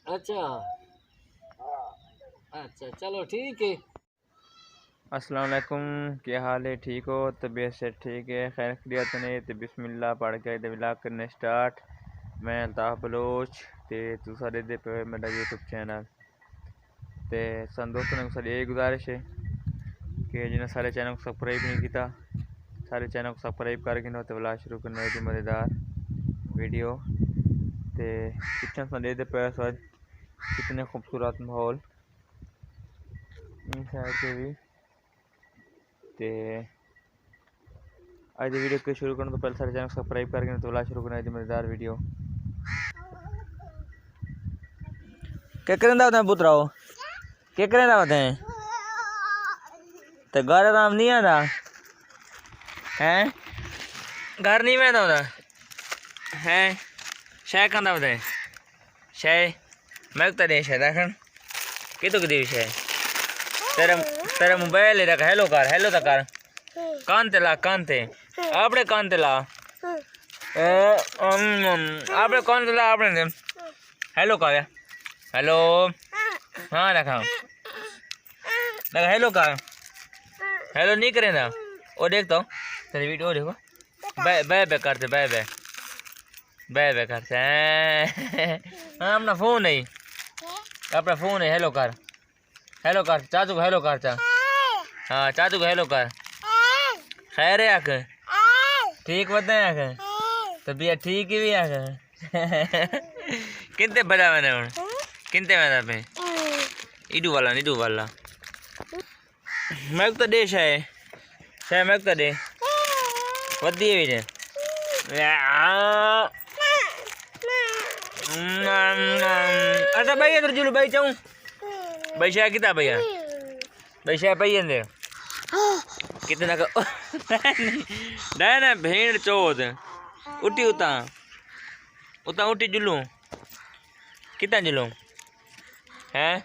अच्छा अच्छा, चलो ठीक है। अस्सलाम वालेकुम, क्या हाल है? ठीक हो? तबीयत से ठीक है? खैर खैरियत ने? तो बिस्मिल्लाह पढ़ के व्लॉग करने स्टार्ट। मैं अल्ताफ बलोच ते तुसा दे पे मेरा यूट्यूब चैनल ते सन दोस्तों ने सारी यही गुजारिश है कि जिन्हें सारे चैनल को सब्सक्राइब नहीं किया, सारे चैनल को सब्सक्राइब करके तो व्लॉग शुरू करने की मज़ेदार वीडियो। ते पिछले संदे दे पे कितने खूबसूरत माहौल इन साइड के भी। ते आज वीडियो को शुरू करने तो पहले सारे चैनल सब्सक्राइब करके तो व्लॉग शुरू करने की मज़ेदार वीडियो। क्या करेंदा होता है पुत्राओ? क्या करेंदा होते हैं? तो घर आराम नहीं आता हैं? घर नहीं मैं होता हैं? शह कहता होता है शह मैं तो दे शह देखन कि तो कितनी शह तेरा तेरा मोबाइल है रखा। हेलो तो कर कान ते ला, कान ते आपने कान ते ला, आपने कान ते ला आपने दे। हेलो कर हेलो हाँ रखा लगा। हेलो कर हेलो नहीं करें वो देख तो तेरी वीडियो देखो। बाय बाय बाय करते बाय बाय बाय बाय करते हैं। हाँ अपना फ़ोन है, अपना फ़ोन है। हेलो कर चाचू को हेलो कर चा। हाँ चाचू को हेलो कर। खैर है आख ठीक बताए आख तबीयत ठीक ही भी आख। कितने बजा मैंने हूँ कितने बजा पे इडू वाला मैं तो दे शायद मैं तो दे वधी भी है। अच्छा भाई इधर जुलू भाई चाहूँ भाई शायद कितना भाई शायद पाई अंदर कितना का ना भेड़ चौथ उठी उता उठी जुलू कितना जुलू हैं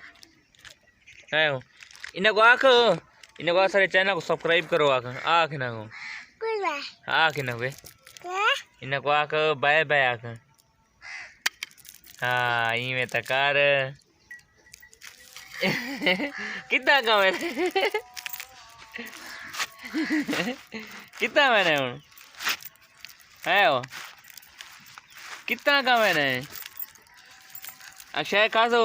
है इन्हें को सारे चैनल को सब्सक्राइब करो आख ना को आख ना वे इन्हें को आख बाय बाय आख। हाँ ई में तकार कितना का मैंने कितना मैंने हूँ है वो कितना का मैंने शायद खा दो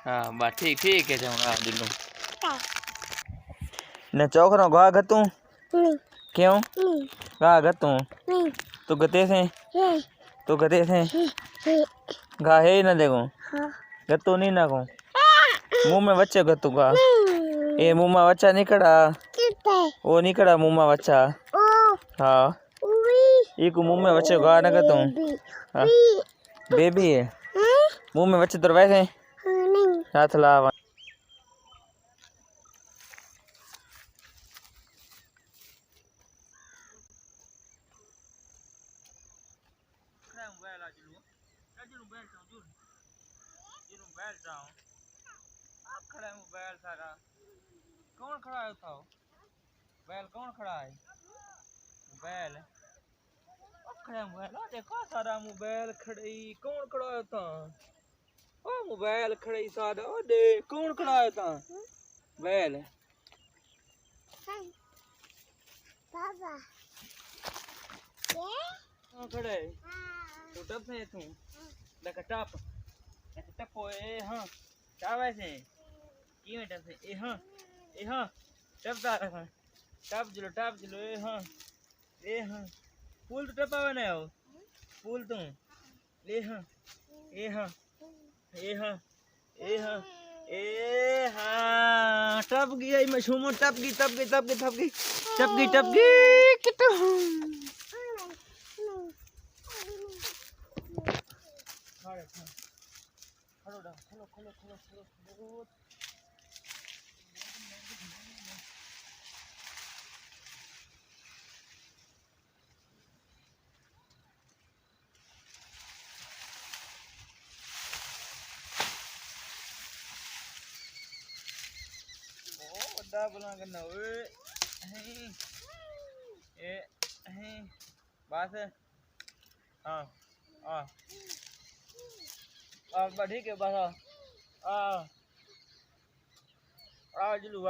हाँ बस ठीक है जाऊँगा दिल्लू न चौक रहा गा गतू क्यों गा गतू तो गते से गा है ना देखो गत्तू नहीं ना को मुंह में बच्चे गत्तू का ये मुंह में बच्चा निकड़ा वो निकड़ा मुंह में बच्चा। हाँ ये को मुंह में बच्चे गा ना गत्तू हाँ बेबी है मुंह में बच्चे तो वैसे हाथ लावा खड़ा मोबाइल सारा कौन खड़ा है उठाओ बैल कौन खड़ा है बैल खड़ा मोबाइल देखो सारा मोबाइल खड़ी कौन खड़ा है था ओ मोबाइल खड़ी सारा ओ देख कौन खड़ा है था बैल बाबा कौन खड़ा है तो टप है तू लगा टप ओए हां क्या वैसे की में टप ए हां टप दा रखा टप जलो ए हां फूल तो टपावे ना हो फूल तू ए हां टप गई मशरूम टप गई कितो खोलो बड़ा बुला करना ओए ये बस हाँ हाँ बस ठीक है बस जलू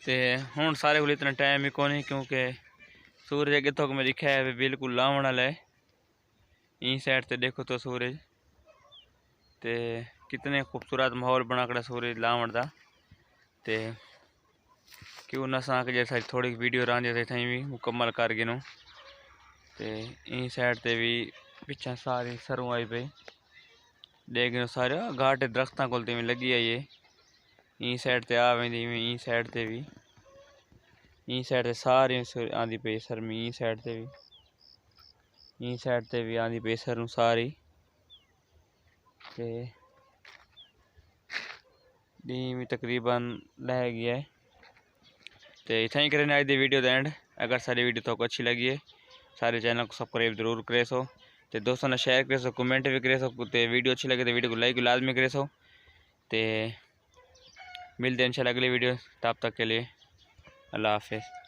ते हुण सारे को इतना टाइम ही कोनी क्योंकि सूरज कितों को मैं दिखा है बिल्कुल लावण वाला है। ई साइड से देखो तो सूरज ते कितने खूबसूरत माहौल बना कर सूरज लावण का ते क्यों ना साक जैसा थोड़ी वीडियो रांझे थे थी भी मुकम्मल कर गिनो ते ई साइड ते भी पिछा सारी सरू आई पे देख गिनो सारे घाट दरख्तां कोल ते लगी आई है। ई साइड ते आ वेंदी ई साइड ते भी ई साइड ते सारी आंदी पे सरमी ई साइड ते भी आंदी पे सरू सारी ते दी भी तकरीबन लह गया है। तो इतना ही करें आज दी वीडियो द एंड। अगर सारी वीडियो तो अच्छी लगी है सारे चैनल को सब्सक्राइब जरूर करे सो तो दोस्तों ने शेयर करे सो कमेंट भी करे सो तो वीडियो अच्छी लगे तो वीडियो को लाइक लाजमी करे सो तो मिलते हैं इंशाल्लाह अगली वीडियो। तब तक के लिए अल्लाह हाफिज़।